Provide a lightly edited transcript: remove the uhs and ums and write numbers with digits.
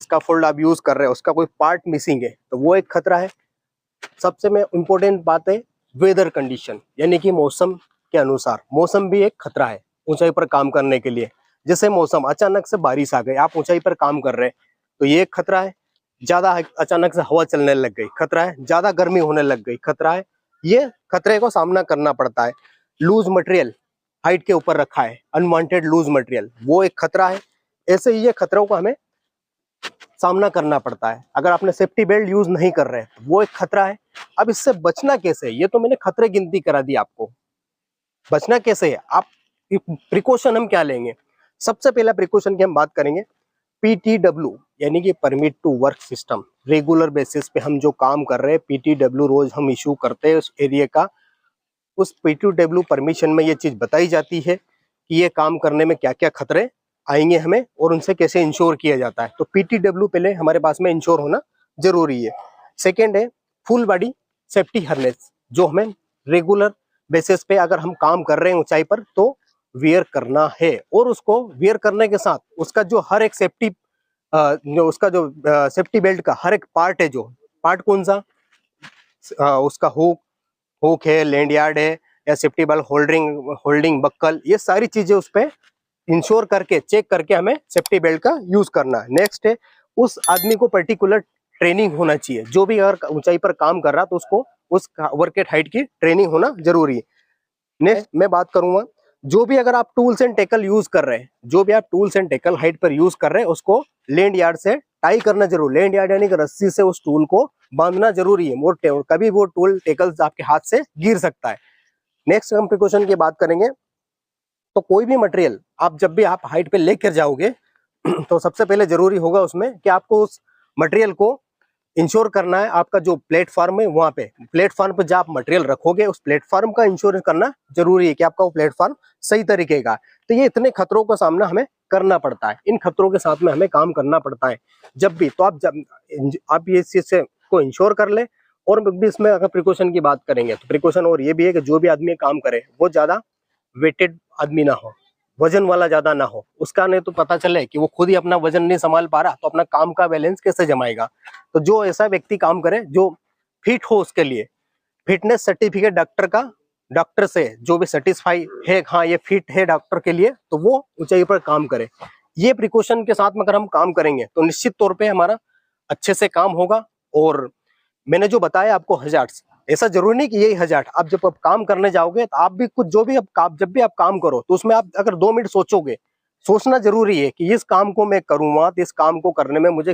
Scaffold आप use कर रहे हो, उसका कोई पार्ट मिसिंग है तो वो एक खतरा है। सबसे में इम्पोर्टेंट बात है वेदर कंडीशन, यानी कि मौसम के अनुसार, मौसम भी एक खतरा है ऊंचाई पर काम करने के लिए। जैसे मौसम अचानक से बारिश आ गई, आप ऊंचाई पर काम कर रहे हैं तो ये एक खतरा है। ज्यादा अचानक से हवा चलने लग गई, खतरा है। ज्यादा गर्मी होने लग गई, खतरा है। ये खतरे को सामना करना पड़ता है। लूज मटेरियल हाइट के ऊपर रखा है, अनवांटेड लूज मटेरियल, वो एक खतरा है। ऐसे ही ये खतरों को हमें सामना करना पड़ता है। अगर आपने सेफ्टी बेल्ट यूज नहीं कर रहे तो वो एक खतरा है। अब इससे बचना कैसे है, ये तो मैंने खतरे गिनती करा दी आपको। बचना कैसे है, आप प्रिकॉशन हम क्या लेंगे? सबसे पहला प्रिकॉशन की हम बात करेंगे पीटीडब्ल्यू, यानी कि permit to work system. Regular basis पे हम जो काम कर रहे हैं, पीटीडब्ल्यू रोज हम इशू करते हैं उस एरिया का। उस पीटीडब्ल्यू परमिशन में ये चीज बताई जाती है कि ये काम करने में क्या क्या खतरे आएंगे हमें और उनसे कैसे इंश्योर किया जाता है। तो पीटीडब्ल्यू पहले हमारे पास में इंश्योर होना जरूरी है। सेकेंड है फुल बॉडी सेफ्टी हार्नेस, जो हमें रेगुलर बेसिस पे अगर हम काम कर रहे हैं ऊंचाई पर तो वियर करना है। और उसको वियर करने के साथ उसका जो हर एक सेफ्टी जो उसका जो सेफ्टी बेल्ट का हर एक पार्ट है, जो पार्ट कौन सा, उसका हुक है, लैंड यार्ड है, या सेफ्टी बेल्ट होल्डिंग बक्कल, ये सारी चीजें उस पर इंश्योर करके चेक करके हमें सेफ्टी बेल्ट का यूज करना है। नेक्स्ट है उस आदमी को पर्टिकुलर ट्रेनिंग होना चाहिए। जो भी अगर ऊंचाई पर काम कर रहा तो उसको उस वर्क एट हाइट की ट्रेनिंग होना जरूरी है। नेक्स्ट मैं बात करूंगा, जो भी अगर आप टूल्स एंड टेकल यूज कर रहे हैं, जो भी आप टूल्स एंड टेकल हाइट पर यूज कर रहे हैं, उसको लैंड यार्ड से टाई करना जरूर। लैंड यार्ड यानी कि रस्सी से उस टूल को बांधना जरूरी है। कभी वो टूल टेकल्स आपके हाथ से गिर सकता है। नेक्स्ट हम प्रिकॉशन की बात करेंगे, तो कोई भी मटेरियल आप जब भी आप हाइट पे लेकर जाओगे तो सबसे पहले जरूरी होगा उसमें कि आपको उस मटेरियल को इंश्योर करना है। आपका जो प्लेटफॉर्म है वहां पे, प्लेटफॉर्म पे जब आप मटेरियल रखोगे उस प्लेटफॉर्म का इंश्योरेंस करना जरूरी है कि आपका वो प्लेटफॉर्म सही तरीके का। तो ये इतने खतरों का सामना हमें करना पड़ता है, इन खतरों के साथ में हमें काम करना पड़ता है जब भी। तो आप ये चीज से को इंश्योर कर ले। और भी इसमें अगर प्रिकॉशन की बात करेंगे तो प्रिकॉशन और ये भी है कि जो भी आदमी काम करे वो ज्यादा वेटेड आदमी ना हो, वजन वाला ज्यादा ना हो। उसका नहीं तो पता चले कि वो खुद ही अपना वजन नहीं संभाल पा रहा तो अपना काम का बैलेंस कैसे जमाएगा। तो जो ऐसा व्यक्ति काम करे जो फिट हो, उसके लिए फिटनेस सर्टिफिकेट डॉक्टर से जो भी सेटिस्फाई है, हाँ ये फिट है डॉक्टर के लिए, तो वो ऊंचाई पर काम करे। ये प्रिकॉशन के साथ में अगर हम काम करेंगे तो निश्चित तौर पे हमारा अच्छे से काम होगा। और मैंने जो बताया आपको हजार्ड्स, ऐसा जरूरी नहीं कि यही हजार्ड। आप जब आप काम करने जाओगे तो आप भी कुछ जो भी जब भी आप काम करो तो उसमें आप अगर 2 मिनट सोचोगे, सोचना जरूरी है कि इस काम को मैं करूंगा तो इस काम को करने में मुझे